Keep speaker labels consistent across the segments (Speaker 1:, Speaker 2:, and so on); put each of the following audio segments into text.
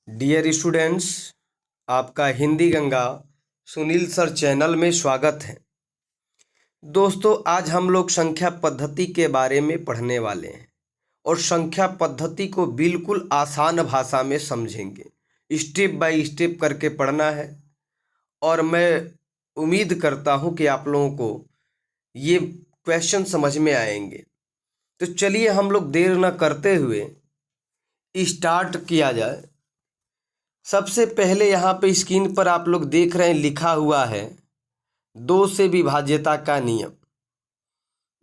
Speaker 1: Dear students, आपका Hindi Ganga Sunil sir channel में स्वागत है। दोस्तों, आज हम लोग संख्या पद्धति के बारे में पढ़ने वाले हैं और संख्या पद्धति को बिल्कुल आसान भाषा में समझेंगे। स्टेप बाय स्टेप करके पढ़ना है और मैं उम्मीद करता हूं कि आप लोगों को ये क्वेश्चन समझ में आएंगे। तो चलिए हम लोग देर न करते हुए स्टार्ट किया जाए। सबसे पहले यहाँ पे स्क्रीन पर आप लोग देख रहे हैं, लिखा हुआ है 2 से विभाज्यता का नियम।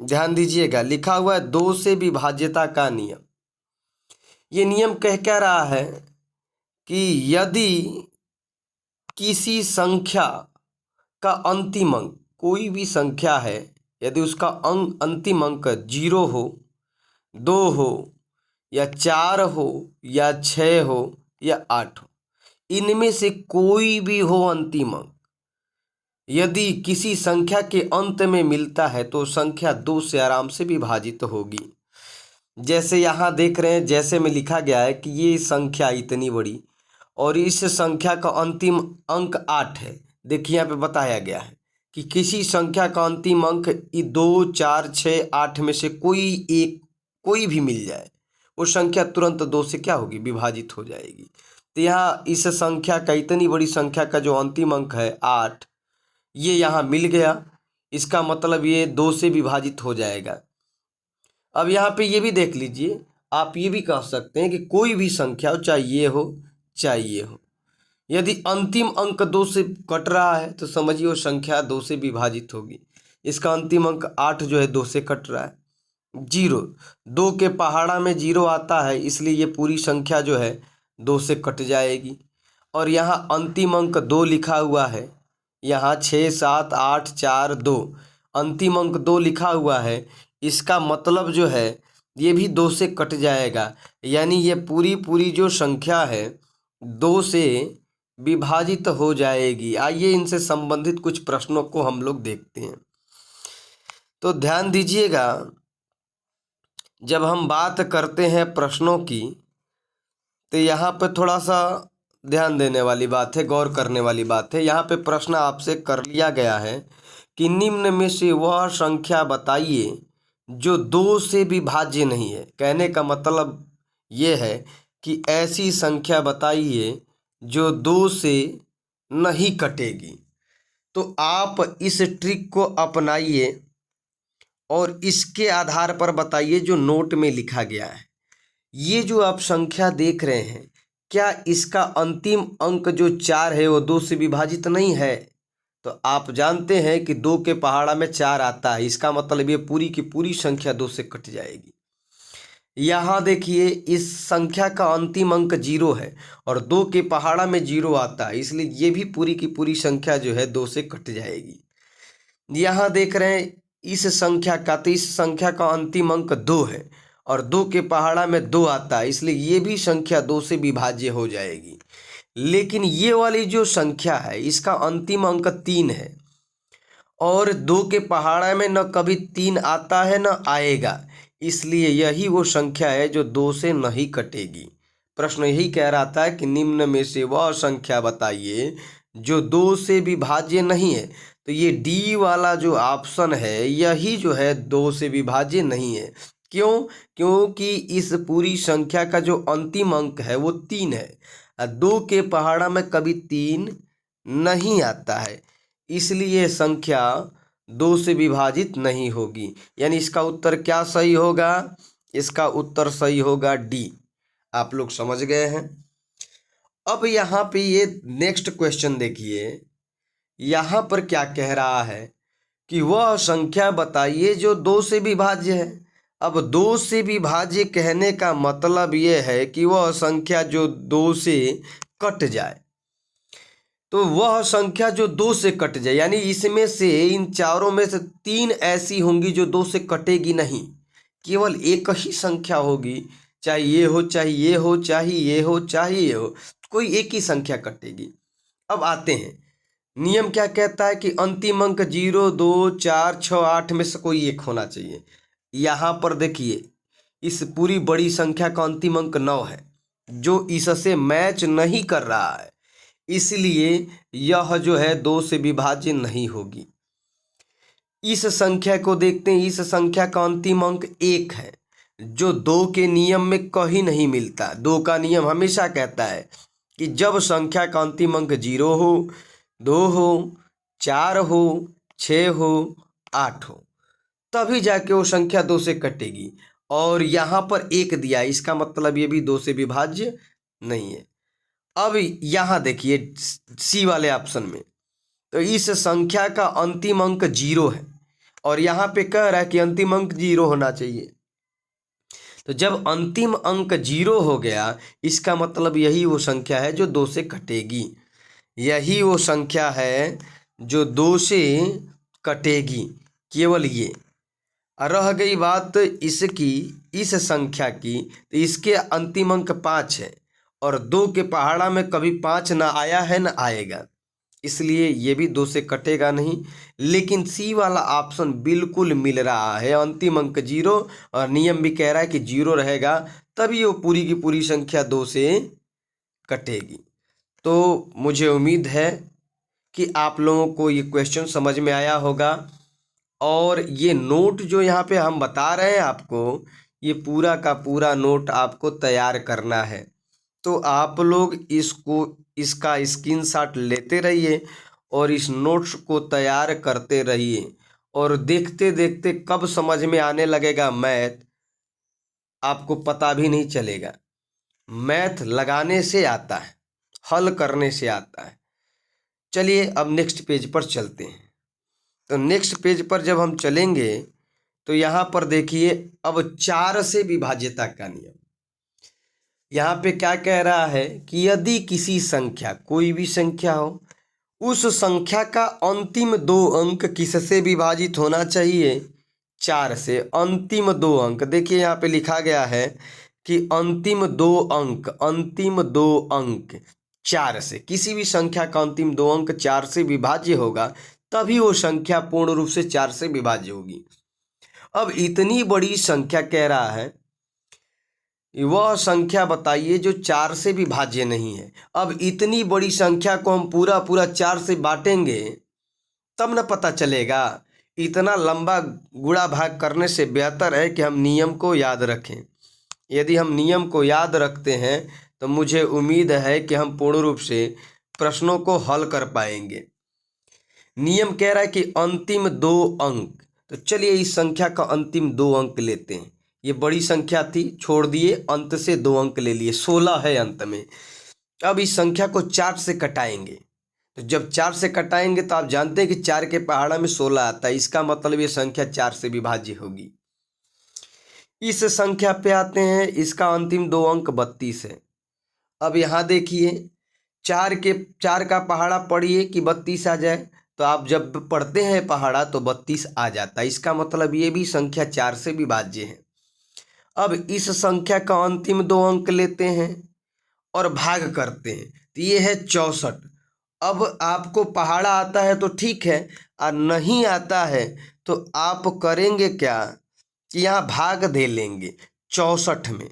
Speaker 1: ध्यान दीजिएगा, लिखा हुआ है 2 से विभाज्यता का नियम। ये नियम कह क्या रहा है कि यदि किसी संख्या का अंतिम अंक, कोई भी संख्या है, यदि उसका अंतिम अंक 0 हो, 2 हो या 4 हो या 6 हो या 8 हो, इनमें से कोई भी हो अंतिम अंक, यदि किसी संख्या के अंत में मिलता है तो संख्या 2 से आराम से विभाजित होगी। जैसे यहाँ देख रहे हैं, जैसे में लिखा गया है कि ये संख्या इतनी बड़ी और इस संख्या का अंतिम अंक 8 है। देखिए यहाँ पे बताया गया है कि किसी संख्या का अंतिम अंक 2, 4, 6, 8 में से कोई भी मिल जाए, वो संख्या तुरंत 2 से क्या होगी, विभाजित हो जाएगी। तो यहाँ इस संख्या का, इतनी बड़ी संख्या का जो अंतिम अंक है 8, ये यहाँ मिल गया, इसका मतलब ये 2 से विभाजित हो जाएगा। अब यहाँ पे ये भी देख लीजिए, आप ये भी कह सकते हैं कि कोई भी संख्या हो, चाहे ये हो चाहे ये हो, यदि अंतिम अंक 2 से कट रहा है तो समझिए वो संख्या 2 से विभाजित होगी। इसका अंतिम अंक 8 जो है 2 से कट रहा है। 0, 2 के पहाड़ा में 0 आता है, इसलिए ये पूरी संख्या जो है 2 से कट जाएगी। और यहाँ अंतिम अंक 2 लिखा हुआ है, यहाँ 6, 7, 8, 4, 2, अंतिम अंक 2 लिखा हुआ है, इसका मतलब जो है ये भी 2 से कट जाएगा, यानी ये पूरी जो संख्या है 2 से विभाजित हो जाएगी। आइए इनसे संबंधित कुछ प्रश्नों को हम लोग देखते हैं। तो ध्यान दीजिएगा, जब हम बात करते हैं प्रश्नों की तो यहाँ पे थोड़ा सा ध्यान देने वाली बात है, गौर करने वाली बात है। यहाँ पे प्रश्न आपसे कर लिया गया है कि निम्न में से वह संख्या बताइए जो 2 से विभाज्य नहीं है। कहने का मतलब ये है कि ऐसी संख्या बताइए जो 2 से नहीं कटेगी। तो आप इस ट्रिक को अपनाइए और इसके आधार पर बताइए जो नोट में लिखा गया है। ये जो आप संख्या देख रहे हैं, क्या इसका अंतिम अंक जो 4 है वो 2 से विभाजित नहीं है? तो आप जानते हैं कि 2 के पहाड़ा में 4 आता है, इसका मतलब ये पूरी की पूरी संख्या 2 से कट जाएगी। यहाँ देखिए, इस संख्या का अंतिम अंक 0 है और 2 के पहाड़ा में 0 आता है, इसलिए ये भी पूरी की पूरी संख्या जो है 2 से कट जाएगी। यहाँ देख रहे हैं इस संख्या का, तो इस संख्या का अंतिम अंक 2 है और 2 के पहाड़ा में 2 आता है, इसलिए ये भी संख्या 2 से विभाज्य हो जाएगी। लेकिन ये वाली जो संख्या है, इसका अंतिम अंक 3 है और 2 के पहाड़ा में न कभी 3 आता है न आएगा, इसलिए यही वो संख्या है जो 2 से नहीं कटेगी। प्रश्न यही कह रहा था कि निम्न में से वह संख्या बताइए जो 2 से विभाज्य नहीं है। तो ये डी वाला जो ऑप्शन है, यही जो है 2 से विभाज्य नहीं है। क्यों? क्योंकि इस पूरी संख्या का जो अंतिम अंक है वो 3 है। 2 के पहाड़ा में कभी 3 नहीं आता है, इसलिए संख्या 2 से विभाजित नहीं होगी। यानी इसका उत्तर क्या सही होगा? इसका उत्तर सही होगा डी। आप लोग समझ गए हैं। अब यहाँ पे ये नेक्स्ट क्वेश्चन देखिए, यहाँ पर क्या कह रहा है कि वह संख्या बताइए जो 2 से विभाज्य है। अब 2 से विभाज्य कहने का मतलब ये है कि वह संख्या जो 2 से कट जाए। तो वह संख्या जो 2 से कट जाए, यानी इसमें से, इन चारों में से 3 ऐसी होंगी जो 2 से कटेगी नहीं, केवल एक ही संख्या होगी, चाहे ये हो चाहे ये हो चाहे ये हो चाहे ये हो, कोई एक ही संख्या कटेगी। अब आते हैं, नियम क्या कहता है कि अंतिम अंक 0, 2, 4, 6, 8 में से कोई एक होना चाहिए। यहाँ पर देखिए, इस पूरी बड़ी संख्या का अंतिम अंक 9 है, जो इससे मैच नहीं कर रहा है, इसलिए यह जो है 2 से विभाज्य नहीं होगी। इस संख्या को देखते हैं। इस संख्या का अंतिम अंक 1 है, जो 2 के नियम में कहीं नहीं मिलता। 2 का नियम हमेशा कहता है कि जब संख्या का अंतिम अंक 0 हो, 2 हो, 4 हो, 6 हो, 8 हो, तभी जाके वो संख्या 2 से कटेगी। और यहाँ पर 1 दिया है, इसका मतलब ये भी 2 से विभाज्य नहीं है। अब यहाँ देखिए सी वाले ऑप्शन में, तो इस संख्या का अंतिम अंक 0 है और यहाँ पे कह रहा है कि अंतिम अंक 0 होना चाहिए। तो जब अंतिम अंक 0 हो गया, इसका मतलब यही वो संख्या है जो 2 से कटेगी। यही वो संख्या है जो 2 से कटेगी, केवल ये। रह गई बात इसकी, इस संख्या की, तो इसके अंतिम अंक 5 है और 2 के पहाड़ा में कभी 5 ना आया है ना आएगा, इसलिए ये भी 2 से कटेगा नहीं। लेकिन सी वाला ऑप्शन बिल्कुल मिल रहा है, अंतिम अंक 0 और नियम भी कह रहा है कि 0 रहेगा, तभी वो पूरी की पूरी संख्या 2 से कटेगी। तो मुझे उम्मीद है कि आप लोगों को ये क्वेश्चन समझ में आया होगा। और ये नोट जो यहाँ पे हम बता रहे हैं आपको, ये पूरा का पूरा नोट आपको तैयार करना है। तो आप लोग इसका स्क्रीनशॉट लेते रहिए और इस नोट्स को तैयार करते रहिए, और देखते देखते कब समझ में आने लगेगा मैथ, आपको पता भी नहीं चलेगा। मैथ लगाने से आता है, हल करने से आता है। चलिए अब नेक्स्ट पेज पर चलते हैं। तो नेक्स्ट पेज पर जब हम चलेंगे तो यहाँ पर देखिए, अब 4 से विभाज्यता का नियम। यहाँ पे क्या कह रहा है कि यदि किसी संख्या, कोई भी संख्या हो, उस संख्या का अंतिम 2 अंक किससे विभाजित होना चाहिए? 4 से। अंतिम 2 अंक देखिए यहाँ पे लिखा गया है कि अंतिम 2 अंक, अंतिम 2 अंक 4 से। किसी भी संख्या का अंतिम 2 अंक 4 से विभाज्य होगा, तभी वो संख्या पूर्ण रूप से 4 से विभाज्य होगी। अब इतनी बड़ी संख्या कह रहा है, वह संख्या बताइए जो 4 से विभाज्य नहीं है। अब इतनी बड़ी संख्या को हम पूरा पूरा 4 से बांटेंगे तब न पता चलेगा। इतना लंबा गुणा भाग करने से बेहतर है कि हम नियम को याद रखें। यदि हम नियम को याद रखते हैं तो मुझे उम्मीद है कि हम पूर्ण रूप से प्रश्नों को हल कर पाएंगे। नियम कह रहा है कि अंतिम 2 अंक, तो चलिए इस संख्या का अंतिम 2 अंक लेते हैं। ये बड़ी संख्या थी, छोड़ दिए, अंत से 2 अंक ले लिए, 16 है अंत में। अब इस संख्या को 4 से कटाएंगे, तो जब 4 से कटाएंगे तो आप जानते हैं कि 4 के पहाड़ा में 16 आता है, इसका मतलब ये संख्या 4 से विभाज्य होगी। इस संख्या पे आते हैं, इसका अंतिम 2 अंक 32 है। अब यहाँ देखिए 4 का पहाड़ा पढ़िए कि 32 आ जाए, तो आप जब पढ़ते हैं पहाड़ा तो 32 आ जाता है, इसका मतलब ये भी संख्या 4 से विभाज्य है। अब इस संख्या का अंतिम 2 अंक लेते हैं और भाग करते हैं, तो ये है 64। अब आपको पहाड़ा आता है तो ठीक है, और नहीं आता है तो आप करेंगे क्या कि यहाँ भाग दे लेंगे 64 में।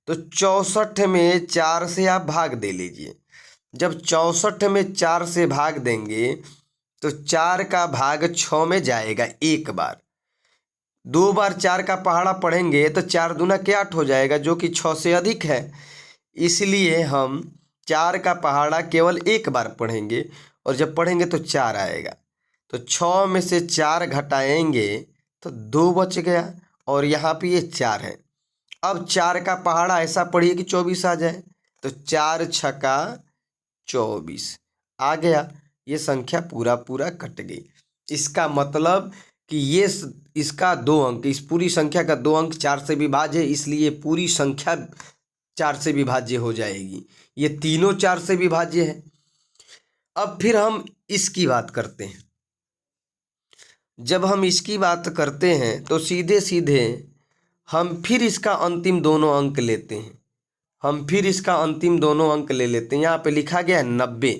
Speaker 1: तो 64 में 4 से आप भाग दे लीजिए। जब 64 में 4 से भाग देंगे तो 4 का भाग 6 में जाएगा एक बार। 2 बार 4 का पहाड़ा पढ़ेंगे तो 4 दूना के 8 हो जाएगा, जो कि 6 से अधिक है। इसलिए हम 4 का पहाड़ा केवल एक बार पढ़ेंगे, और जब पढ़ेंगे तो 4 आएगा। तो 6 में से 4 घटाएंगे तो 2 बच गया, और यहाँ पे ये 4 है। अब 4 का पहाड़ा ऐसा पढ़िए कि 24 आ जाए, तो 4 छक्का 24 आ गया। ये संख्या पूरा पूरा कट गई। इसका मतलब कि ये इसका 2 अंक, इस पूरी संख्या का 2 अंक 4 से विभाज्य है, इसलिए पूरी संख्या 4 से विभाज्य हो जाएगी। ये तीनों 4 से विभाज्य है। अब फिर हम इसकी बात करते हैं। जब हम इसकी बात करते हैं तो सीधे सीधे हम फिर इसका अंतिम दोनों अंक लेते हैं। हम फिर इसका अंतिम दोनों अंक ले लेते हैं। यहाँ पे लिखा गया है 90,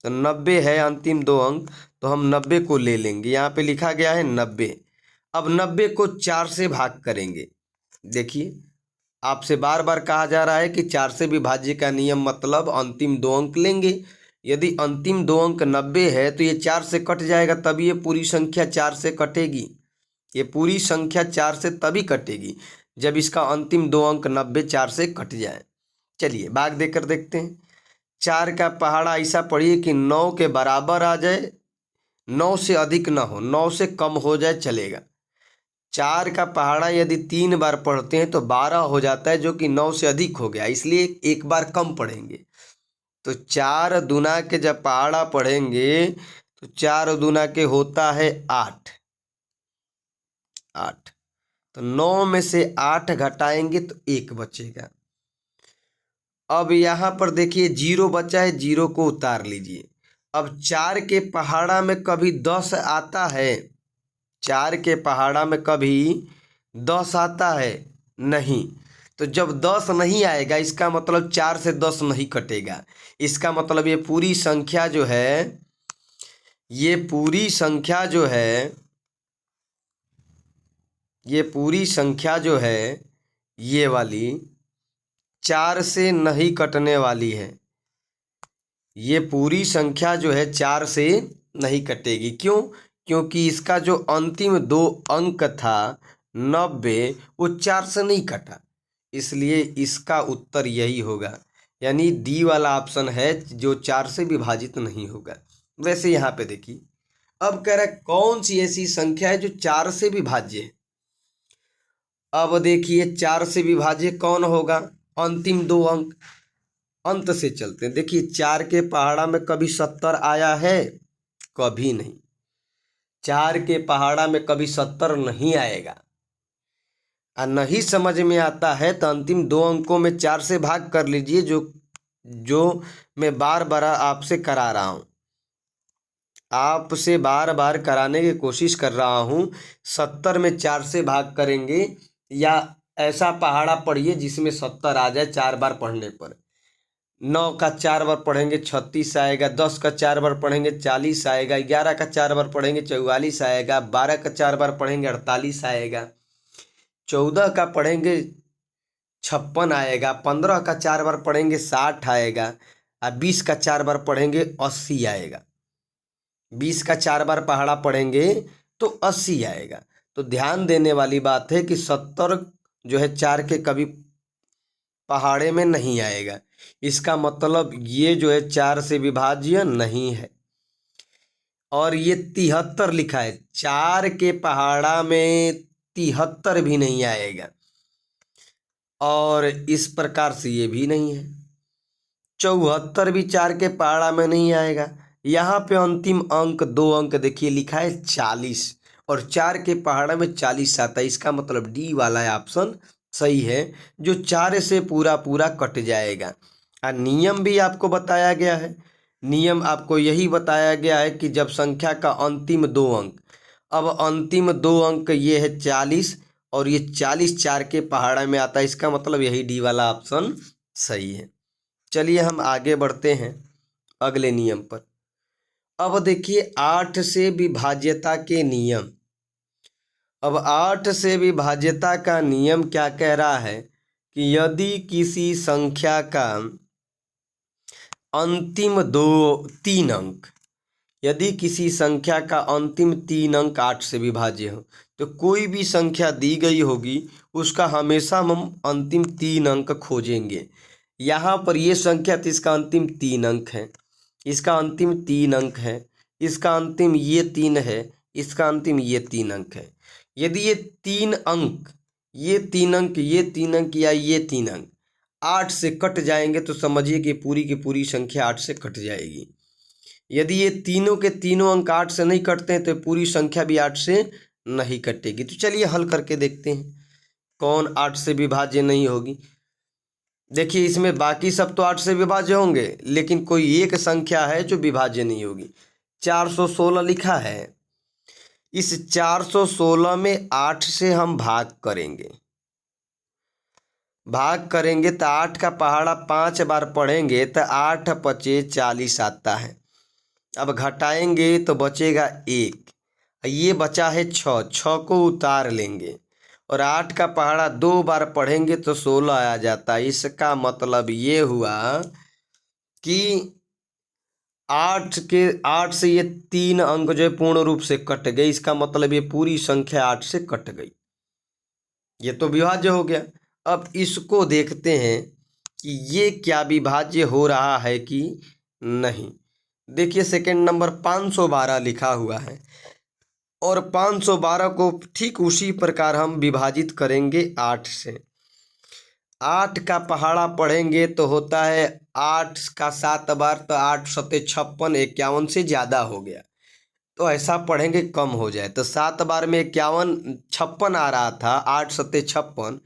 Speaker 1: तो 90 है अंतिम 2 अंक, तो हम 90 को ले लेंगे। यहाँ पे लिखा गया है 90। अब 90 को 4 से भाग करेंगे। देखिए आपसे बार बार कहा जा रहा है कि 4 से विभाज्य का नियम मतलब अंतिम 2 अंक लेंगे। यदि अंतिम 2 अंक 90 है तो ये 4 से कट जाएगा, तभी ये पूरी संख्या 4 से कटेगी। ये पूरी संख्या 4 से तभी कटेगी जब इसका अंतिम 2 अंक 90 4 से कट जाए। चलिए भाग देकर देखते हैं। 4 का पहाड़ा ऐसा पढ़िए कि 9 के बराबर आ जाए, 9 से अधिक ना हो, 9 से कम हो जाए चलेगा। 4 का पहाड़ा यदि 3 बार पढ़ते हैं तो 12 हो जाता है, जो कि 9 से अधिक हो गया, इसलिए एक बार कम पढ़ेंगे। तो 4 दूना के जब पहाड़ा पढ़ेंगे तो 4 दूना के होता है 8। तो 9 में से 8 घटाएंगे तो 1 बचेगा। अब यहाँ पर देखिए 0 बचा है, 0 को उतार लीजिए। अब 4 के पहाड़ा में कभी 10 आता है? 4 के पहाड़ा में कभी 10 आता है? नहीं। तो जब 10 नहीं आएगा इसका मतलब 4 से 10 नहीं कटेगा। इसका मतलब ये पूरी संख्या जो है, ये पूरी संख्या जो है, ये पूरी संख्या जो है, ये वाली 4 से नहीं कटने वाली है। ये पूरी संख्या जो है 4 से नहीं कटेगी। क्यों? क्योंकि इसका जो अंतिम 2 अंक था 90, वो 4 से नहीं कटा, इसलिए इसका उत्तर यही होगा। यानी डी वाला ऑप्शन है जो 4 से विभाजित नहीं होगा। वैसे यहाँ पे देखिए, अब कह रहा है कौन सी ऐसी संख्या है जो 4 से विभाज्य है। अब देखिए 4 से विभाज्य कौन होगा? अंतिम 2 अंक। अंत से चलते हैं। देखिए 4 के पहाड़ा में कभी 70 आया है? कभी नहीं। 4 के पहाड़ा में कभी 70 नहीं आएगा। और नहीं समझ में आता है तो अंतिम 2 अंकों में 4 से भाग कर लीजिए, जो मैं बार बार आपसे करा रहा हूँ, आपसे बार बार कराने की कोशिश कर रहा हूँ। 70 में 4 से भाग करेंगे, या ऐसा पहाड़ा पढ़िए जिसमें 70 आ जाए 4 बार पढ़ने पर। 9 का 4 बार पढ़ेंगे 36 आएगा, 10 का 4 बार पढ़ेंगे 40 आएगा, 11 का 4 बार पढ़ेंगे 44 आएगा, 12 का 4 बार पढ़ेंगे 48 आएगा, 14 का पढ़ेंगे 56 आएगा, 15 का 4 बार पढ़ेंगे 60 आएगा, और 20 का 4 बार पढ़ेंगे 80 आएगा। 20 का 4 बार पहाड़ा पढ़ेंगे तो 80 आएगा। तो ध्यान देने वाली बात है कि 70 जो है 4 के कभी पहाड़े में नहीं आएगा। इसका मतलब ये जो है 4 से विभाज्य नहीं है। और ये 73 लिखा है, 4 के पहाड़ा में 73 भी नहीं आएगा। और इस प्रकार से ये भी नहीं है, 74 भी 4 के पहाड़ा में नहीं आएगा। यहाँ पे अंतिम अंक 2 अंक देखिए लिखा है 40, और 4 के पहाड़ा में 40 आता है। इसका मतलब डी वाला ऑप्शन सही है, जो 4 से पूरा पूरा कट जाएगा। और नियम भी आपको बताया गया है। नियम आपको यही बताया गया है कि जब संख्या का अंतिम 2 अंक, अब अंतिम 2 अंक ये है 40, और ये 40 4 के पहाड़ा में आता है। इसका मतलब यही डी वाला ऑप्शन सही है। चलिए हम आगे बढ़ते हैं अगले नियम पर। अब देखिए 8 से विभाज्यता के नियम। अब 8 से विभाज्यता का नियम क्या कह रहा है कि यदि किसी संख्या का अंतिम 3 अंक, यदि किसी संख्या का अंतिम 3 अंक 8 से विभाज्य हो, तो कोई भी संख्या दी गई होगी उसका हमेशा हम अंतिम 3 अंक खोजेंगे। यहाँ पर ये संख्या तो इसका अंतिम 3 अंक है, इसका अंतिम 3 अंक है, इसका अंतिम ये 3 है, इसका अंतिम ये 3 अंक है। यदि ये 3 अंक, ये 3 अंक, ये 3 अंक या ये 3 अंक 8 से कट जाएंगे तो समझिए कि पूरी की पूरी संख्या 8 से कट जाएगी। यदि ये तीनों के तीनों अंक 8 से नहीं कटते हैं तो पूरी संख्या भी 8 से नहीं कटेगी। तो चलिए हल करके देखते हैं कौन 8 से विभाज्य नहीं होगी। देखिए इसमें बाकी सब तो 8 से विभाज्य होंगे, लेकिन कोई एक संख्या है जो विभाज्य नहीं होगी। 416 लिखा है, इस 416 में 8 से हम भाग करेंगे तो 8 का पहाड़ा 5 बार पढ़ेंगे तो 8 पचे 40 आता है। अब घटाएंगे तो बचेगा 1, ये बचा है 6, 6 को उतार लेंगे, और 8 का पहाड़ा 2 बार पढ़ेंगे तो 16 आ जाता है। इसका मतलब ये हुआ कि 8 से ये 3 अंक जो है पूर्ण रूप से कट गए। इसका मतलब ये पूरी संख्या 8 से कट गई। ये तो विभाज्य हो गया। अब इसको देखते हैं कि ये क्या विभाज्य हो रहा है कि नहीं। देखिए सेकंड नंबर 512 लिखा हुआ है और 512 को ठीक उसी प्रकार हम विभाजित करेंगे 8 से। 8 का पहाड़ा पढ़ेंगे तो होता है 8 का 7 बार, तो 8 सत्ते 56, 51 से ज़्यादा हो गया। तो ऐसा पढ़ेंगे कम हो जाए, तो 7 बार में 51 56 आ रहा था, 8 सत्ते 56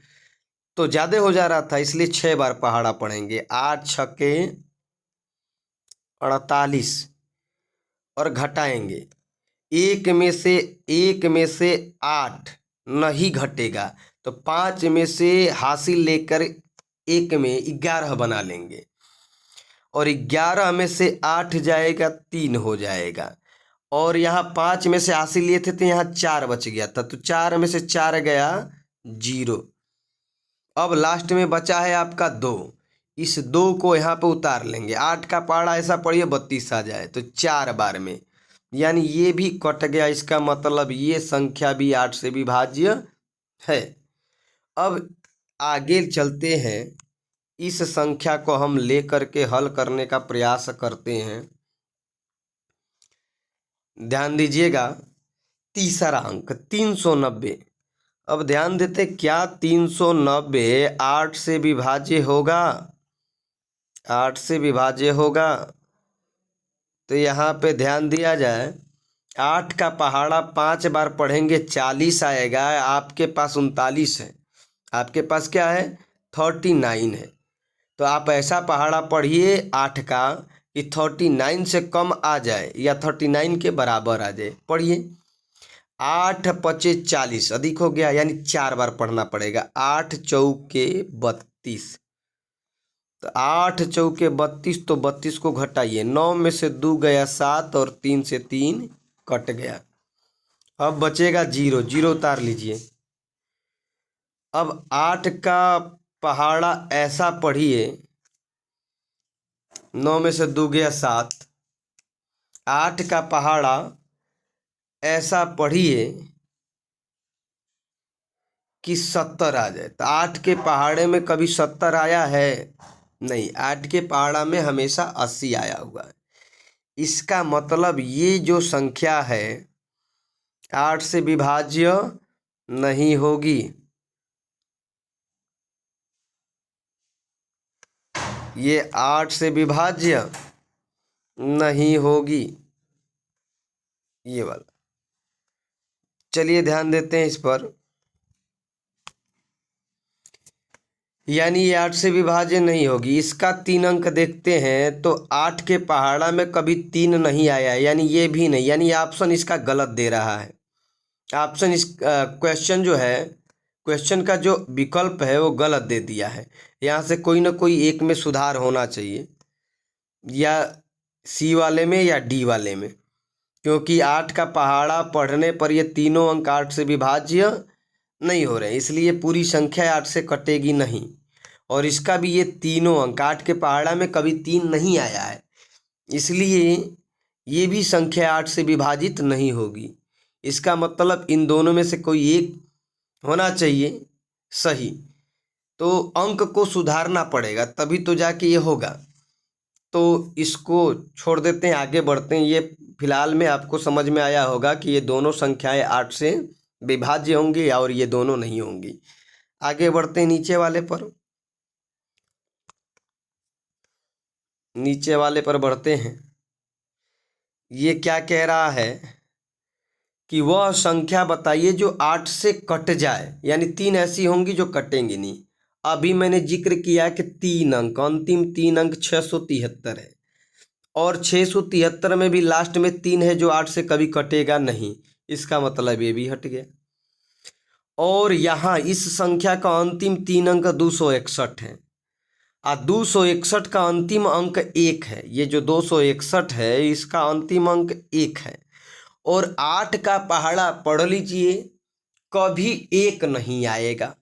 Speaker 1: तो ज़्यादा हो जा रहा था, इसलिए 6 बार पहाड़ा पढ़ेंगे। 8 छक्के 48 और घटाएंगे, एक में से 8 नहीं घटेगा, तो 5 में से हासिल लेकर एक में 11 बना लेंगे और 11 में से 8 जाएगा 3 हो जाएगा। और यहाँ 5 में से हासिल लिए थे तो यहाँ 4 बच गया था, तो 4 में से 4 गया 0। अब लास्ट में बचा है आपका 2। इस 2 को यहाँ पे उतार लेंगे। 8 का पहाड़ा ऐसा पढ़िए 32 आ जाए तो 4 बार में, यानी ये भी कट गया। इसका मतलब ये संख्या भी 8 से विभाज्य है। अब आगे चलते हैं, इस संख्या को हम लेकर के हल करने का प्रयास करते हैं। ध्यान दीजिएगा, तीसरा अंक 390। अब ध्यान देते, क्या 390 8 से विभाज्य होगा? 8 से विभाज्य होगा तो यहाँ पे ध्यान दिया जाए, 8 का पहाड़ा 5 बार पढ़ेंगे 40 आएगा। आपके पास 39 है, आपके पास क्या है 39 है। तो आप ऐसा पहाड़ा पढ़िए 8 का कि 39 से कम आ जाए या 39 के बराबर आ जाए। पढ़िए 8 पचे 40 अधिक हो गया, यानी 4 बार पढ़ना पड़ेगा। 8 चौके 32, तो 8 चौके 32, तो 32 को घटाइए, 9 में से 2 गया 7 और 3 से 3 कट गया। अब बचेगा 0, 0 उतार लीजिए। अब 8 का पहाड़ा ऐसा पढ़िए, 9 में से 2 गया 7। 8 का पहाड़ा ऐसा पढ़िए कि 70 आ जाए। तो 8 के पहाड़े में कभी 70 आया है? नहीं, 8 के पहाड़ा में हमेशा 80 आया हुआ है। इसका मतलब ये जो संख्या है 8 से विभाज्य नहीं होगी। ये 8 से विभाज्य नहीं होगी, ये वाला। चलिए ध्यान देते हैं इस पर, यानी ये 8 से विभाज्य नहीं होगी। इसका 3 अंक देखते हैं तो 8 के पहाड़ा में कभी 3 नहीं आया है, यानी ये भी नहीं, यानी ऑप्शन इसका गलत दे रहा है। ऑप्शन इस क्वेश्चन जो है, क्वेश्चन का जो विकल्प है वो गलत दे दिया है। यहाँ से कोई ना कोई एक में सुधार होना चाहिए, या सी वाले में या डी वाले में, क्योंकि 8 का पहाड़ा पढ़ने पर ये तीनों अंक 8 से विभाज्य नहीं हो रहे, इसलिए पूरी संख्या 8 से कटेगी नहीं। और इसका भी ये तीनों अंक 8 के पहाड़ा में कभी 3 नहीं आया है, इसलिए ये भी संख्या 8 से विभाजित नहीं होगी। इसका मतलब इन दोनों में से कोई एक होना चाहिए सही, तो अंक को सुधारना पड़ेगा तभी तो जाके ये होगा। तो इसको छोड़ देते हैं, आगे बढ़ते हैं। ये फिलहाल में आपको समझ में आया होगा कि ये दोनों संख्याएं 8 से विभाज्य होंगी और ये दोनों नहीं होंगी। आगे बढ़ते हैं नीचे वाले पर, नीचे वाले पर बढ़ते हैं। ये क्या कह रहा है कि वह संख्या बताइए जो 8 से कट जाए, यानी 3 ऐसी होंगी जो कटेंगी नहीं। अभी मैंने जिक्र किया कि 3 अंक, अंतिम 3 अंक 673 है, और 673 में भी लास्ट में 3 है जो 8 से कभी कटेगा नहीं। इसका मतलब ये भी हट गया। और यहाँ इस संख्या का अंतिम 3 अंक 261 है, और 261 का अंतिम अंक 1 है। ये जो 261 है इसका अंतिम अंक 1 है। और 8 का पहाड़ा पढ़ लीजिए कभी एक नहीं आएगा।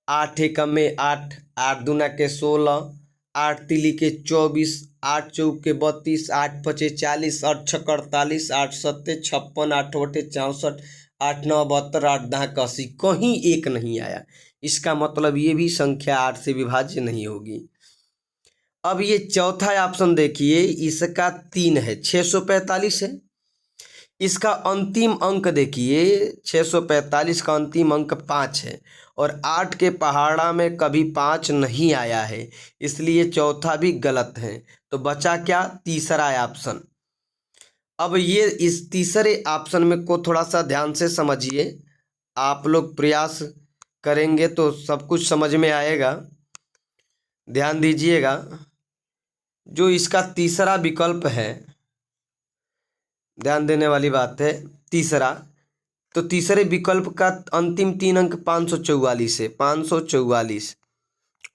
Speaker 1: 8 एकम में 8, 8 दूना के 16, 8 तिली के 24, 8 चौक के 32, 8 पचे 40, 8 छक 48, 8 सत्ते 56, 8 बटे 64, 8 9 72, 8 10 81, कहीं एक नहीं आया। इसका मतलब ये भी संख्या 8 से विभाज्य नहीं होगी। अब ये चौथा ऑप्शन देखिए, इसका 3 है, 645 है। इसका अंतिम अंक देखिए, 645 का अंतिम अंक 5 है और 8 के पहाड़ा में कभी 5 नहीं आया है, इसलिए चौथा भी गलत है। तो बचा क्या? तीसरा ऑप्शन। अब ये इस तीसरे ऑप्शन में को थोड़ा सा ध्यान से समझिए, आप लोग प्रयास करेंगे तो सब कुछ समझ में आएगा। ध्यान दीजिएगा, जो इसका तीसरा विकल्प है, ध्यान देने वाली बात है, तीसरा, तो तीसरे विकल्प का अंतिम 3 अंक 544 है, 544,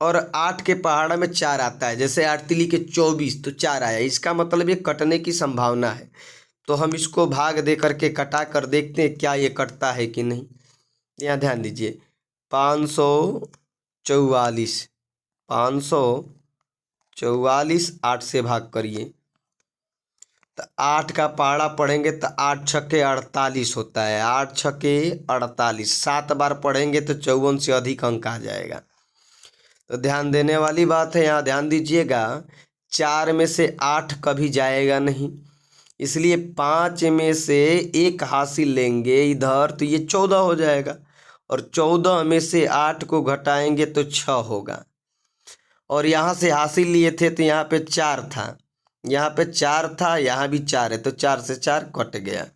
Speaker 1: और 8 के पहाड़ा में 4 आता है। जैसे 8 तिली के 24 तो 4 आया, इसका मतलब ये कटने की संभावना है। तो हम इसको भाग दे करके कटा कर देखते हैं क्या ये कटता है कि नहीं। यहाँ ध्यान दीजिए, 544, 544 8 से भाग करिए तो 8 का पहाड़ा पढ़ेंगे तो 8 छक्के 48 होता है, 8 छक्के 48, 7 बार पढ़ेंगे तो 54 से अधिक अंक आ जाएगा। तो ध्यान देने वाली बात है, यहाँ ध्यान दीजिएगा, 4 में से 8 कभी जाएगा नहीं, इसलिए 5 में से 1 हासिल लेंगे इधर तो ये 14 हो जाएगा, और 14 में से 8 को घटाएंगे तो 6 होगा, और यहाँ से हासिल लिए थे तो यहाँ पे 4 था, यहाँ पे 4 था, यहाँ भी 4 है, तो 4 से 4 कट गया।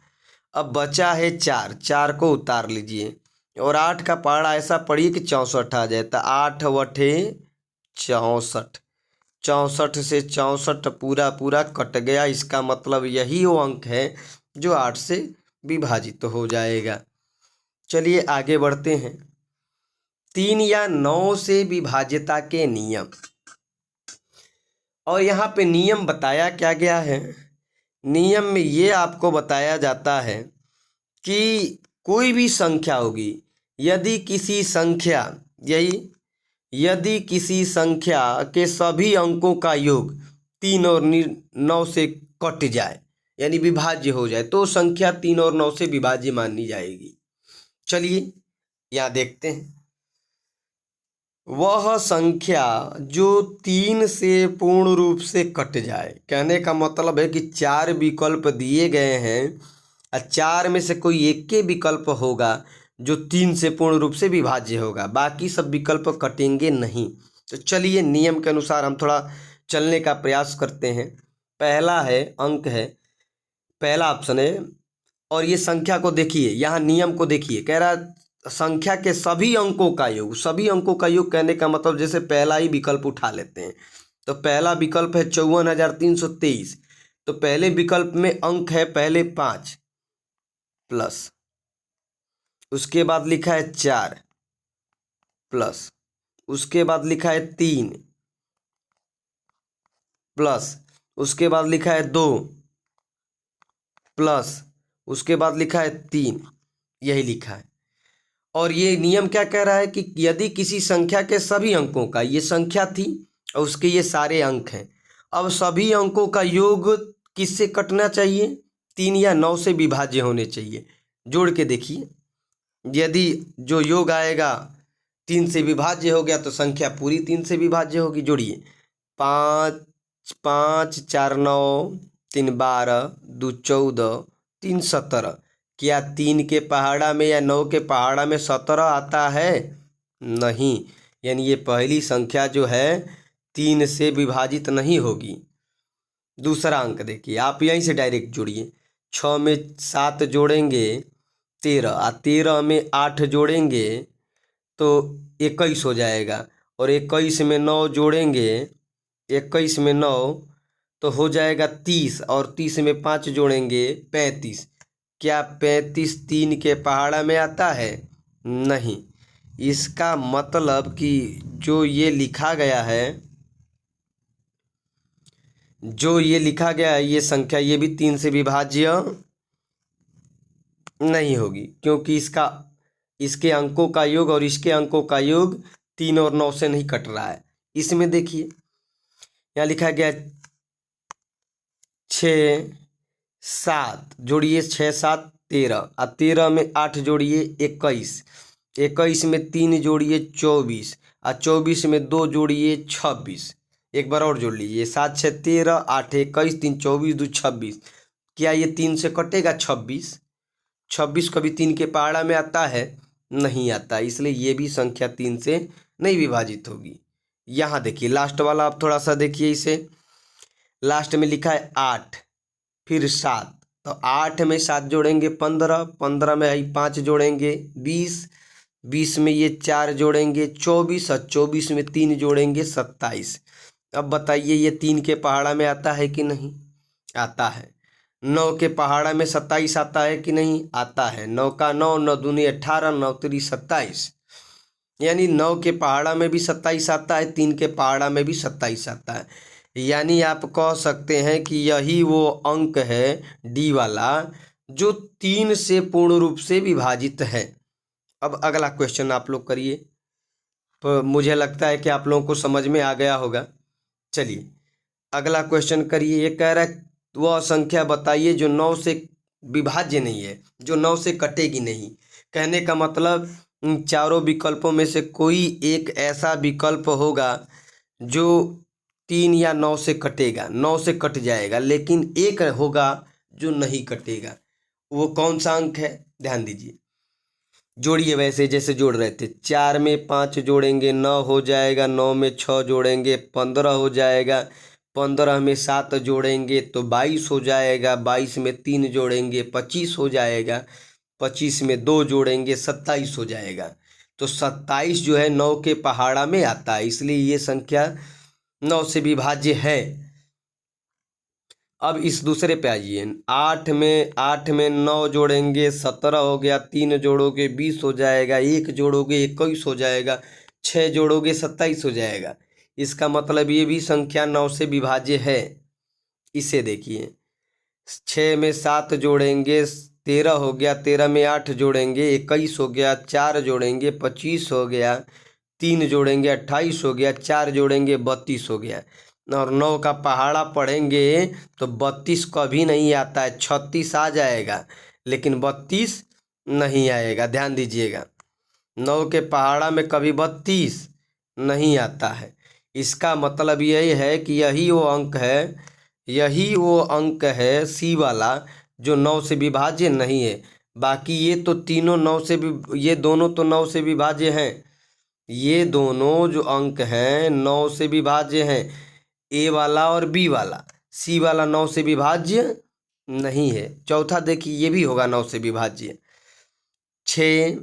Speaker 1: अब बचा है 4, 4 को उतार लीजिए और 8 का पहाड़ा ऐसा पढ़िए कि 64 आ जाए, तो 8 वठे 64, 64 से 64 पूरा पूरा कट गया। इसका मतलब यही वो अंक है जो 8 से विभाजित हो जाएगा। चलिए आगे बढ़ते हैं। 3 या 9 से विभाज्यता के नियम, और यहाँ पे नियम बताया क्या गया है। नियम में ये आपको बताया जाता है कि कोई भी संख्या होगी, यदि किसी संख्या के सभी अंकों का योग 3 और 9 से कट जाए, यानी विभाज्य हो जाए, तो संख्या 3 और 9 से विभाज्य मानी जाएगी। चलिए यहाँ देखते हैं। वह संख्या जो 3 से पूर्ण रूप से कट जाए, कहने का मतलब है कि 4 विकल्प दिए गए हैं और 4 में से कोई एक के विकल्प होगा जो 3 से पूर्ण रूप से विभाज्य होगा, बाकी सब विकल्प कटेंगे नहीं। तो चलिए नियम के अनुसार हम थोड़ा चलने का प्रयास करते हैं। पहला है अंक है, पहला ऑप्शन है, और ये संख्या को देखिए, यहाँ नियम को देखिए, कह रहा संख्या के सभी अंकों का योग, सभी अंकों का योग कहने का मतलब जैसे पहला ही विकल्प उठा लेते हैं, तो पहला विकल्प है 54,323, तो पहले विकल्प में अंक है पहले 5 प्लस, उसके बाद लिखा है 4 प्लस, उसके बाद लिखा है 3 प्लस, उसके बाद लिखा है 2 प्लस, उसके बाद लिखा है 3, यही लिखा है। और ये नियम क्या कह रहा है कि यदि किसी संख्या के सभी अंकों का, ये संख्या थी और उसके ये सारे अंक हैं, अब सभी अंकों का योग किससे कटना चाहिए? 3 या 9 से विभाज्य होने चाहिए। जोड़ के देखिए, यदि जो योग आएगा 3 से विभाज्य हो गया तो संख्या पूरी 3 से विभाज्य होगी। जोड़िए, 5 5 4 9 3 12 2 14 3 17, क्या 3 के पहाड़ा में या 9 के पहाड़ा में 17 आता है? नहीं, यानी ये पहली संख्या जो है 3 से विभाजित नहीं होगी। दूसरा अंक देखिए, आप यहीं से डायरेक्ट जोड़िए, 6 में 7 जोड़ेंगे 13, और 13 में 8 जोड़ेंगे तो 21 हो जाएगा, और 21 में 9 जोड़ेंगे, 21 में 9 तो हो जाएगा 30, और 30 में 5 जोड़ेंगे 35। क्या 35 3 के पहाड़ा में आता है? नहीं। इसका मतलब कि जो ये लिखा गया है, ये संख्या ये भी 3 से विभाज्य नहीं होगी, क्योंकि इसका इसके अंकों का योग और इसके अंकों का योग 3 और 9 से नहीं कट रहा है। इसमें देखिए यहाँ लिखा गया 6 7 जोड़िए 6 7 13 और 13 में 8 जोड़िए 21, 21 में 3 जोड़िए 24 और 24 में 2 जोड़िए 26। एक बार और जोड़ लीजिए 7 6 13 8 21 3 24 2 26। क्या ये 3 से कटेगा? 26। 26 कभी 3 के पहाड़ा में आता है? नहीं आता, इसलिए ये भी संख्या 3 से नहीं विभाजित होगी। यहाँ देखिए लास्ट वाला, आप थोड़ा सा देखिए इसे। लास्ट में लिखा है 8 फिर 7, तो 8 में 7 जोड़ेंगे 15, 15 में ही 5 जोड़ेंगे 20, 20 में ये 4 जोड़ेंगे 24 और 24 में 3 जोड़ेंगे 27। अब बताइए ये 3 के पहाड़ा में आता है कि नहीं? आता है। 9 के पहाड़ा में 27 आता है कि नहीं? आता है। 9 का 9, 9 दूनी 18, 9 3 27, यानी 9 के पहाड़ा में भी 27 आता है, 3 के पहाड़ा में भी 27 आता है। यानी आप कह सकते हैं कि यही वो अंक है डी वाला जो 3 से पूर्ण रूप से विभाजित है। अब अगला क्वेश्चन आप लोग करिए, तो मुझे लगता है कि आप लोगों को समझ में आ गया होगा। चलिए अगला क्वेश्चन करिए। ये कह रहा है वह संख्या बताइए जो 9 से विभाज्य नहीं है, जो 9 से कटेगी नहीं। कहने का मतलब इन चारों विकल्पों में से कोई एक ऐसा विकल्प होगा जो 3 या 9 से कटेगा, 9 से कट जाएगा, लेकिन एक होगा जो नहीं कटेगा। वो कौन सा अंक है? ध्यान दीजिए, जोड़िए वैसे जैसे जोड़ रहे थे। 4 में 5 जोड़ेंगे 9 हो जाएगा, 9 में 6 जोड़ेंगे 15 हो जाएगा, 15 में 7 जोड़ेंगे तो 22 हो जाएगा, 22 में 3 जोड़ेंगे 25 हो जाएगा, 25 में 2 जोड़ेंगे 27 हो जाएगा। तो 27 जो है 9 के पहाड़ा में आता है, इसलिए ये संख्या 9 से विभाज्य है। अब इस दूसरे पे आइए। 8 में 9 जोड़ेंगे 17 हो गया, 3 जोड़ोगे 20 हो जाएगा, 1 जोड़ोगे 21 हो जाएगा, 6 जोड़ोगे 27 हो जाएगा। इसका मतलब ये भी संख्या 9 से विभाज्य है। इसे देखिए, 6 में 7 जोड़ेंगे 13 हो गया, 13 में 8 जोड़ेंगे 21 हो गया, 4 जोड़ेंगे 25 हो गया, 3 जोड़ेंगे 28 हो गया, 4 जोड़ेंगे 32 हो गया। और 9 का पहाड़ा पढ़ेंगे तो 32 कभी नहीं आता है, 36 आ जाएगा, लेकिन 32 नहीं आएगा। ध्यान दीजिएगा, 9 के पहाड़ा में कभी 32 नहीं आता है। इसका मतलब यही है कि यही वो अंक है, यही वो अंक है सी वाला जो 9 से विभाज्य नहीं है। बाकी ये तो तीनों 9 से भी, ये दोनों तो 9 से विभाज्य हैं। ये दोनों जो अंक हैं 9 से विभाज्य हैं, ए वाला और बी वाला। सी वाला 9 से विभाज्य नहीं है। चौथा देखिए, ये भी होगा 9 से विभाज्य। 6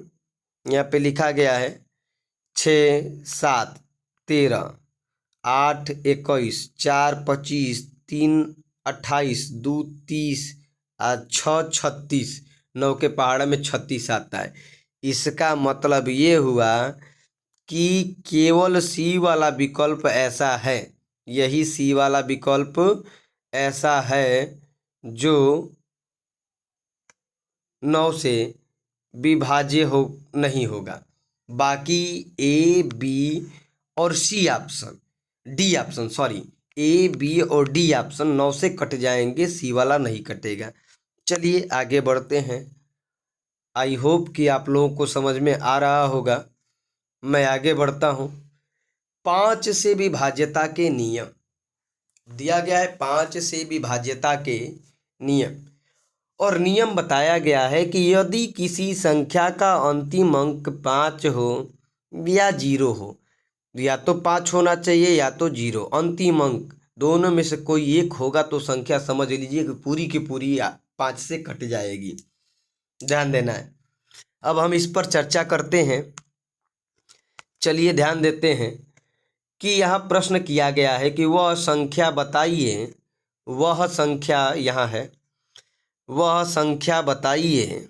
Speaker 1: यहाँ पे लिखा गया है 6 7 13, 8 21, 4 25, 3 28, 2 30 और 6 36। 9 के पहाड़ा में 36 आता है। इसका मतलब ये हुआ कि केवल सी वाला विकल्प ऐसा है, यही सी वाला विकल्प ऐसा है जो 9 से विभाज्य हो नहीं होगा। बाकी ए बी और C option, D option sorry, A B और डी ऑप्शन 9 से कट जाएंगे, सी वाला नहीं कटेगा। चलिए आगे बढ़ते हैं। आई होप कि आप लोगों को समझ में आ रहा होगा। मैं आगे बढ़ता हूँ। 5 से विभाज्यता के नियम दिया गया है, 5 से विभाज्यता के नियम। और नियम बताया गया है कि यदि किसी संख्या का अंतिम अंक 5 हो या 0 हो, या तो 5 होना चाहिए या तो 0, अंतिम अंक दोनों में से कोई एक होगा तो संख्या समझ लीजिए कि पूरी की पूरी 5 से कट जाएगी। ध्यान देना है। अब हम इस पर चर्चा करते हैं। चलिए ध्यान देते हैं कि यहाँ प्रश्न किया गया है कि वह संख्या बताइए, वह संख्या यहाँ है, वह संख्या बताइए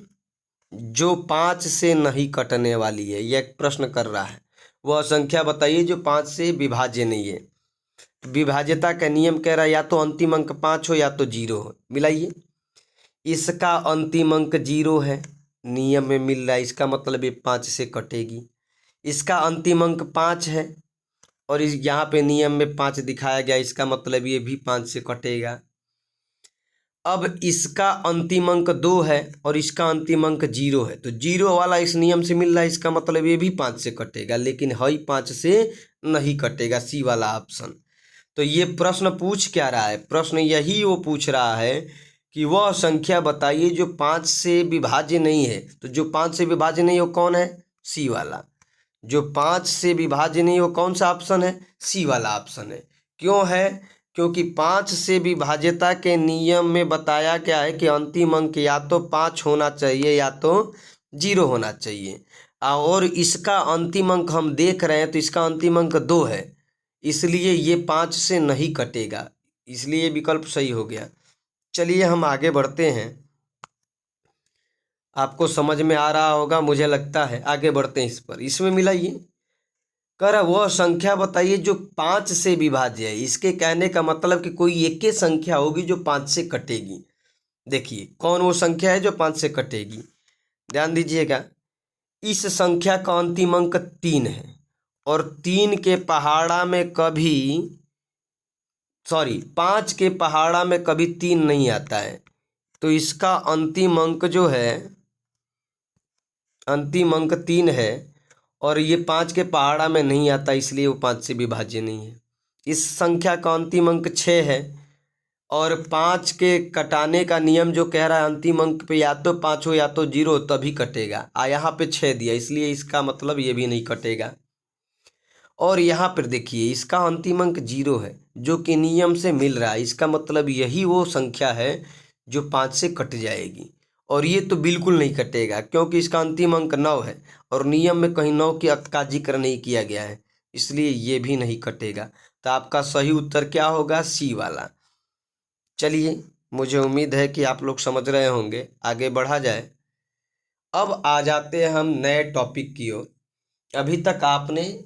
Speaker 1: जो 5 से नहीं कटने वाली है। यह एक प्रश्न कर रहा है, वह संख्या बताइए जो 5 से विभाज्य नहीं है। विभाज्यता का नियम कह रहा है या तो अंतिम अंक 5 हो या तो 0 हो। मिलाइए, इसका अंतिम अंक 0 है, नियम में मिल रहा है, इसका मतलब ये 5 से कटेगी। इसका अंतिम अंक 5 है और इस यहाँ पे नियम में 5 दिखाया गया, इसका मतलब ये भी 5 से कटेगा। अब इसका अंतिम अंक 2 है और इसका अंतिम अंक 0 है, तो 0 वाला इस नियम से मिल रहा है, इसका मतलब ये भी 5 से कटेगा, लेकिन हई 5 से नहीं कटेगा, सी वाला ऑप्शन। तो ये प्रश्न पूछ क्या रहा है? प्रश्न यही वो पूछ रहा है कि वह संख्या बताइए जो 5 से विभाज्य नहीं है। तो जो 5 से विभाज्य नहीं हो कौन है? सी वाला। जो 5 से विभाज्य नहीं हो कौन सा ऑप्शन है? सी वाला ऑप्शन है। क्यों है? क्योंकि 5 से विभाज्यता के नियम में बताया गया है कि अंतिम अंक या तो 5 होना चाहिए या तो 0 होना चाहिए, और इसका अंतिम अंक हम देख रहे हैं तो इसका अंतिम अंक 2 है, इसलिए ये 5 से नहीं कटेगा, इसलिए विकल्प सही हो गया। चलिए हम आगे बढ़ते हैं, आपको समझ में आ रहा होगा मुझे लगता है। आगे बढ़ते हैं इस पर। इसमें मिला ये कह रहा वह संख्या बताइए जो 5 से विभाज्य है। इसके कहने का मतलब कि कोई एक ही संख्या होगी जो 5 से कटेगी। देखिए कौन वो संख्या है जो 5 से कटेगी, ध्यान दीजिएगा। इस संख्या का अंतिम अंक 3 है और 3 के पहाड़ा में कभी 5 के पहाड़ा में कभी 3 नहीं आता है, तो इसका अंतिम अंक जो है, अंतिम अंक 3 है और ये 5 के पहाड़ा में नहीं आता, इसलिए वो 5 से विभाज्य नहीं है। इस संख्या का अंतिम अंक 6 है और 5 के कटाने का नियम जो कह रहा है अंतिम अंक पे या तो 5 हो या तो 0 तभी कटेगा, यहाँ पे 6 दिया, इसलिए इसका मतलब ये भी नहीं कटेगा। और यहाँ पर देखिए इसका अंतिम अंक 0 है जो कि नियम से मिल रहा है, इसका मतलब यही वो संख्या है जो 5 से कट जाएगी, और ये तो बिल्कुल नहीं कटेगा क्योंकि इसका अंतिम अंक 9 है और नियम में कहीं 9 के अंक का जिक्र नहीं किया गया है, इसलिए ये भी नहीं कटेगा। तो आपका सही उत्तर क्या होगा? सी वाला। चलिए मुझे उम्मीद है कि आप लोग समझ रहे होंगे, आगे बढ़ा जाए। अब आ जाते हैं हम नए टॉपिक की ओर। अभी तक आपने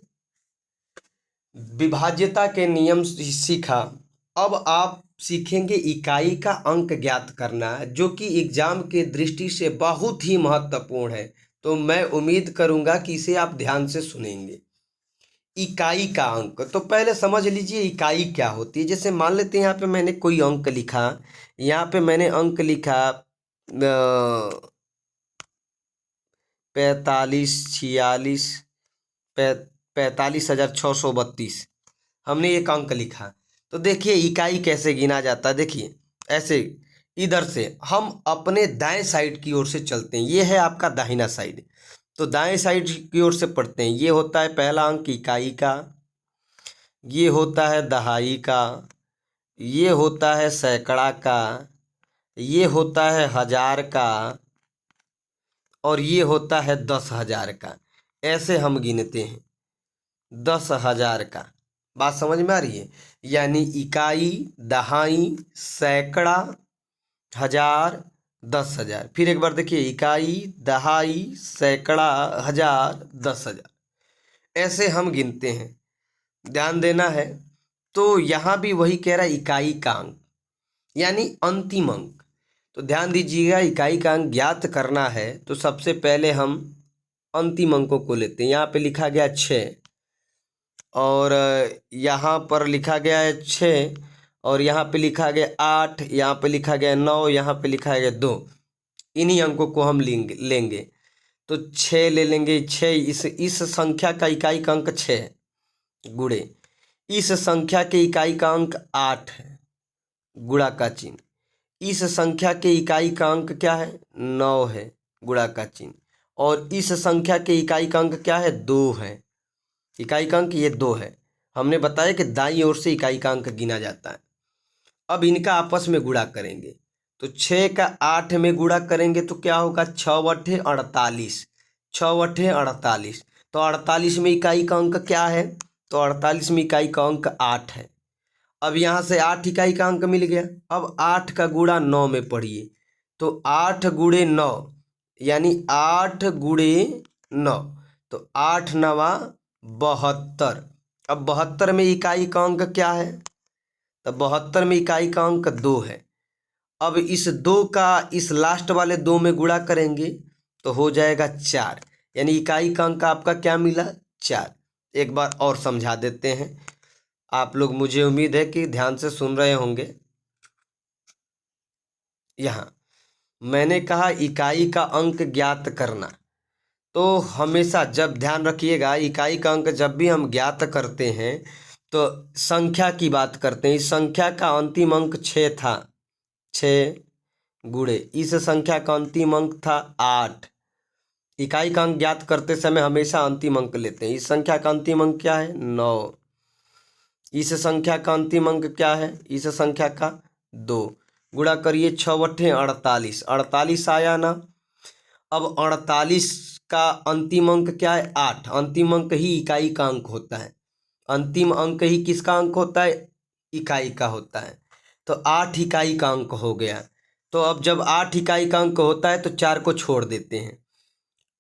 Speaker 1: विभाज्यता के नियम सीखा, अब आप सीखेंगे इकाई का अंक ज्ञात करना, जो कि एग्जाम के दृष्टि से बहुत ही महत्वपूर्ण है। तो मैं उम्मीद करूंगा कि इसे आप ध्यान से सुनेंगे। इकाई का अंक, तो पहले समझ लीजिए इकाई क्या होती है। जैसे मान लेते हैं यहाँ पे मैंने कोई अंक लिखा, यहाँ पे मैंने अंक लिखा 45,632, हमने एक अंक लिखा। तो देखिए इकाई कैसे गिना जाता है। देखिए ऐसे इधर से हम अपने दाएं साइड की ओर से चलते हैं, ये है आपका दाहिना साइड, तो दाएं साइड की ओर से पढ़ते हैं। ये होता है पहला अंक इकाई का, ये होता है दहाई का, ये होता है सैकड़ा का, ये होता है हजार का, और ये होता है 10,000 का। ऐसे हम गिनते हैं 10,000 का। बात समझ में आ रही है? यानी इकाई, दहाई, सैकड़ा, हजार, 10,000। फिर एक बार देखिए इकाई, दहाई, सैकड़ा, हजार, 10,000, ऐसे हम गिनते हैं, ध्यान देना है। तो यहाँ भी वही कह रहा है इकाई का अंक यानी अंतिम अंक। तो ध्यान दीजिएगा इकाई का अंक ज्ञात करना है तो सबसे पहले हम अंतिम अंकों को लेते हैं। यहाँ पे लिखा गया 6 और यहाँ पर लिखा गया है 6 और यहाँ पे लिखा गया 8, यहाँ पे लिखा गया 9, यहाँ पे लिखा गया 2। इन्हीं अंकों को हम लेंगे तो 6 ले लेंगे। 6 इस संख्या का इकाई का अंक 6 है, गुणे इस संख्या के इकाई का अंक 8 है, गुणा का चिन्ह। इस संख्या के इकाई का अंक क्या है? 9 है, गुणा का चिन्ह। और इस संख्या के इकाई का अंक क्या है? 2 है। इकाई का अंक ये 2 है। हमने बताया कि दाईं ओर से इकाई का अंक गिना जाता है। अब इनका आपस में गुणा करेंगे तो 6 का 8 में गुणा करेंगे तो क्या होगा? 6 × 48, 6 × 48। तो 48 में इकाई का अंक क्या है? तो 48 में इकाई का अंक 8 है। अब यहाँ से 8 इकाई का अंक मिल गया। अब 8 का गुणा 9 में पढ़िए तो 8 × 9 यानी 8 × 9, तो 8 × 9 72। अब 72 में इकाई का अंक क्या है? तो 72 में इकाई का अंक 2 है। अब इस 2 का इस लास्ट वाले 2 में गुणा करेंगे तो हो जाएगा 4, यानी इकाई का अंक आपका क्या मिला? 4। एक बार और समझा देते हैं, आप लोग मुझे उम्मीद है कि ध्यान से सुन रहे होंगे। यहाँ मैंने कहा इकाई का अंक ज्ञात करना, तो हमेशा जब ध्यान रखिएगा इकाई का अंक जब भी हम ज्ञात करते हैं तो संख्या की बात करते हैं। इस संख्या का अंतिम अंक 6 था, 6 गुणे इस संख्या का अंतिम अंक था 8। इकाई का अंक ज्ञात करते समय हमेशा अंतिम अंक लेते हैं। इस संख्या का अंतिम अंक क्या है? 9। इस संख्या का अंतिम अंक क्या है? इस संख्या का 2। गुणा करिए 6 बट्ठे 48, 48 आया ना। अब 48 का अंतिम अंक क्या है? 8। अंतिम अंक ही इकाई का अंक होता है। अंतिम अंक ही किसका अंक होता है? इकाई का होता है। तो 8 इकाई का अंक हो गया। तो अब जब 8 इकाई का अंक होता है तो 4 को छोड़ देते हैं।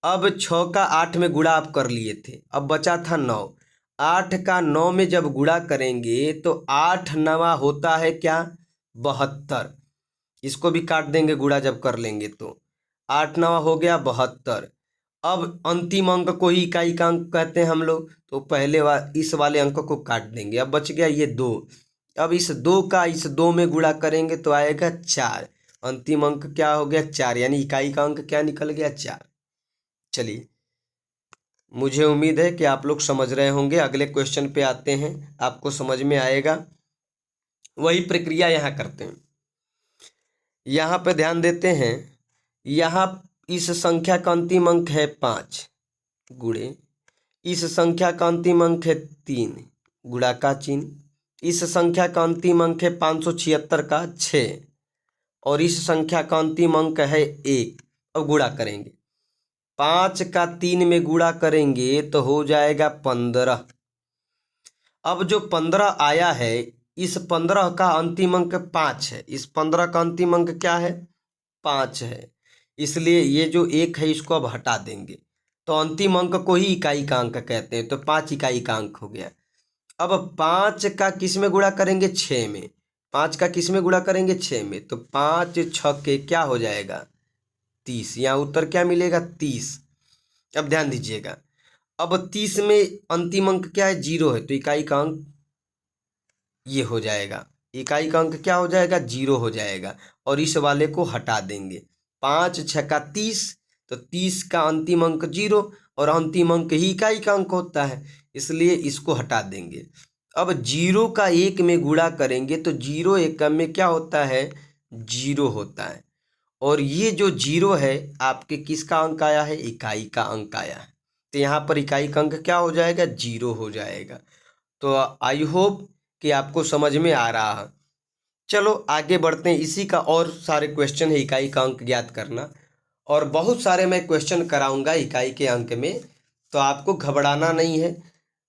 Speaker 1: अब 6 का 8 में गुणा आप कर लिए थे, अब बचा था 9। 8 का 9 में जब गुणा करेंगे तो 8 नवा होता है क्या? 72। इसको भी काट देंगे गुणा जब कर लेंगे तो 8 नवा हो गया 72। अब अंतिम अंक को ही इकाई का अंक कहते हैं हम लोग, तो पहले इस वाले अंक को काट देंगे। अब बच गया ये 2। अब इस 2 का इस 2 में गुणा करेंगे तो आएगा 4। अंतिम अंक क्या हो गया? 4, यानी इकाई का अंक क्या निकल गया? 4। चलिए, मुझे उम्मीद है कि आप लोग समझ रहे होंगे। अगले क्वेश्चन पे आते हैं, आपको समझ में आएगा। वही प्रक्रिया यहाँ करते हैं। यहाँ पे ध्यान देते हैं, यहाँ इस संख्या का अंतिम अंक है 5 गुणे इस संख्या का अंतिम अंक है 3, गुणा का चिन्ह। इस संख्या का अंतिम अंक है 576 का 6, और इस संख्या का अंतिम अंक है 1। अब गुणा करेंगे, 5 का 3 में गुणा करेंगे तो हो जाएगा 15। अब जो 15 आया है, इस 15 का अंतिम अंक 5 है। इस 15 का अंतिम अंक क्या है? 5 है। इसलिए ये जो 1 है इसको अब हटा देंगे, तो अंतिम अंक को ही इकाई का अंक कहते हैं। तो 5 इकाई का अंक हो गया। अब 5 का किस में गुणा करेंगे? 6 में। 5 का किस में गुणा करेंगे? 6 में। तो 5 6 के क्या हो जाएगा? 30। यहाँ उत्तर क्या मिलेगा? 30। अब ध्यान दीजिएगा, अब 30 में अंतिम अंक क्या है? 0 है, तो इकाई का अंक ये हो जाएगा। इकाई का अंक क्या हो जाएगा? 0 हो जाएगा, और इस वाले को हटा देंगे। 5 6 का 30, तो 30 का अंतिम अंक 0, और अंतिम अंक ही इकाई का अंक होता है, इसलिए इसको हटा देंगे। अब 0 का 1 में गुणा करेंगे तो 0 1 में क्या होता है? 0 होता है। और ये जो 0 है आपके किसका अंक आया है? इकाई का अंक आया है। तो यहाँ पर इकाई का अंक क्या हो जाएगा? 0 हो जाएगा। तो आई होप कि आपको समझ में आ रहा है। चलो आगे बढ़ते हैं। इसी का और सारे क्वेश्चन है इकाई का अंक ज्ञात करना, और बहुत सारे मैं क्वेश्चन कराऊंगा इकाई के अंक में, तो आपको घबराना नहीं है।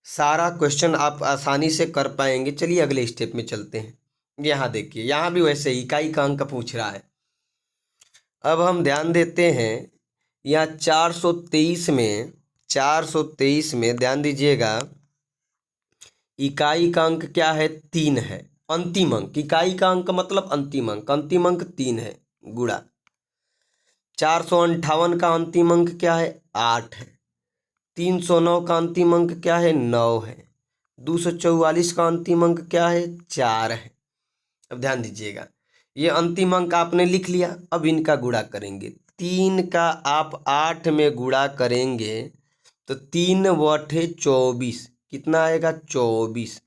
Speaker 1: सारा क्वेश्चन आप आसानी से कर पाएंगे। चलिए अगले स्टेप में चलते हैं। यहाँ देखिए, यहाँ भी वैसे इकाई का अंक पूछ रहा है। अब हम ध्यान देते हैं, यहाँ 423 में ध्यान दीजिएगा, इकाई का अंक क्या है? 3 है। अंतिम अंक, इकाई का अंक मतलब अंतिम अंक 3 है। गुणा 458 का अंतिम अंक क्या है? 8 है। 309 का अंतिम अंक क्या है? 9 है। 244 का अंतिम अंक क्या है? 4 है। अब ध्यान दीजिएगा, ये अंतिम अंक आपने लिख लिया। अब इनका गुणा करेंगे। 3 का आप 8 में गुणा करेंगे तो 3 बटे 24 कितना आएगा? 24।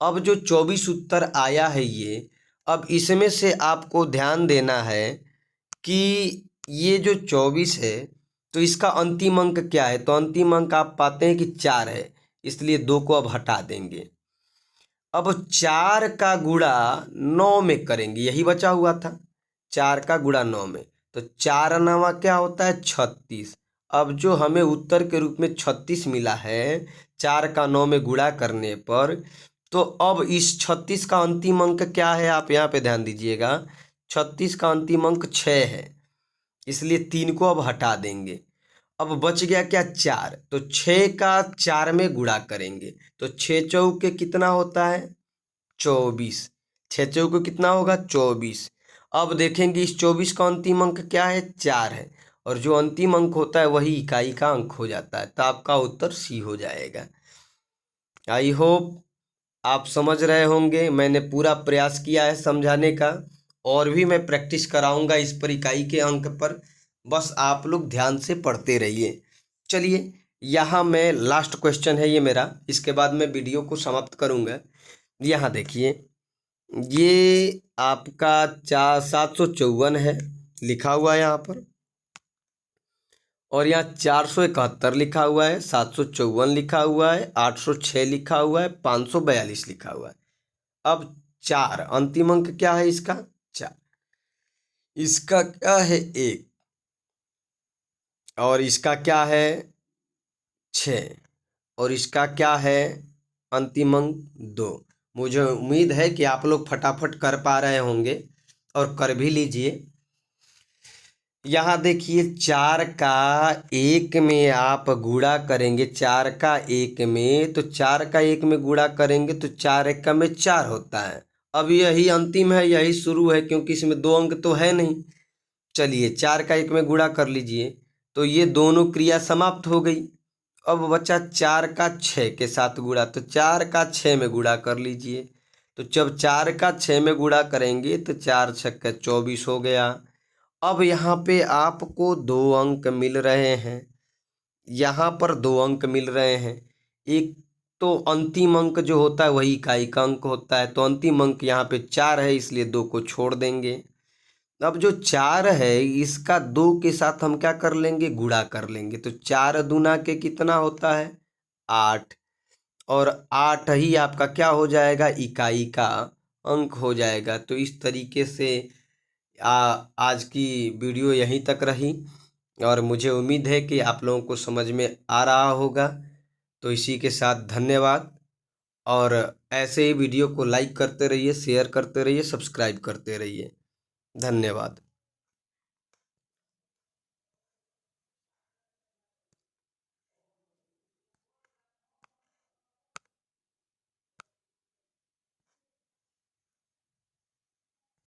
Speaker 1: अब जो 24 उत्तर आया है ये, अब इसमें से आपको ध्यान देना है कि ये जो 24 है तो इसका अंतिम अंक क्या है? तो अंतिम अंक आप पाते हैं कि 4 है, इसलिए 2 को अब हटा देंगे। अब 4 का गुणा 9 में करेंगे, यही बचा हुआ था। 4 का गुणा 9 में, तो 4 नवा क्या होता है? 36। अब जो हमें उत्तर के रूप में 36 मिला है 4 का 9 में गुणा करने पर, तो अब इस 36 का अंतिम अंक क्या है? आप यहाँ पे ध्यान दीजिएगा, 36 का अंतिम अंक 6 है, इसलिए 3 को अब हटा देंगे। अब बच गया क्या? 4। तो 6 का 4 में गुणा करेंगे तो 6 चौके कितना होता है? 24। 6 चौके कितना होगा? 24। अब देखेंगे इस 24 का अंतिम अंक क्या है? 4 है, और जो अंतिम अंक होता है वही इकाई का अंक हो जाता है। तो आपका उत्तर सी हो जाएगा। आई होप आप समझ रहे होंगे। मैंने पूरा प्रयास किया है समझाने का, और भी मैं प्रैक्टिस कराऊंगा इस पर इकाई के अंक पर। बस आप लोग ध्यान से पढ़ते रहिए। चलिए, यहाँ मैं लास्ट क्वेश्चन है ये मेरा, इसके बाद मैं वीडियो को समाप्त करूंगा। यहाँ देखिए, ये आपका 754 है लिखा हुआ है यहाँ पर, और यहाँ 471 लिखा हुआ है, 754 लिखा हुआ है, 806 लिखा हुआ है, 542 लिखा हुआ है। अब 4 अंतिम अंक क्या है इसका? 4। इसका क्या है? 1। और इसका क्या है? 6। और इसका क्या है? अंतिम अंक 2। मुझे उम्मीद है कि आप लोग फटाफट कर पा रहे होंगे, और कर भी लीजिए। यहाँ देखिए, 4 का 1 में आप गुणा करेंगे, 4 का 1 में, तो 4 का 1 में गुणा करेंगे तो 4 1 में 4 होता है। अब यही अंतिम है, यही शुरू है, क्योंकि इसमें 2 अंक तो है नहीं। चलिए, 4 का 1 में गुणा कर लीजिए, तो ये दोनों क्रिया समाप्त हो गई। अब बचा 4 का 6 के साथ गुणा, तो 4 का 6 में गुणा कर लीजिए। तो जब 4 का 6 में गुणा करेंगे तो 4 6 24 हो गया। अब यहाँ पे आपको 2 अंक मिल रहे हैं, यहाँ पर 2 अंक मिल रहे हैं। एक तो अंतिम अंक जो होता है वही इकाई का अंक होता है, तो अंतिम अंक यहाँ पे 4 है, इसलिए 2 को छोड़ देंगे। अब जो 4 है इसका 2 के साथ हम क्या कर लेंगे? गुणा कर लेंगे। तो 4 दूना के कितना होता है? 8। और 8 ही आपका क्या हो जाएगा? इकाई का अंक हो जाएगा। तो इस तरीके से आज की वीडियो यहीं तक रही, और मुझे उम्मीद है कि आप लोगों को समझ में आ रहा होगा। तो इसी के साथ धन्यवाद, और ऐसे ही वीडियो को लाइक करते रहिए, शेयर करते रहिए, सब्सक्राइब करते रहिए। धन्यवाद।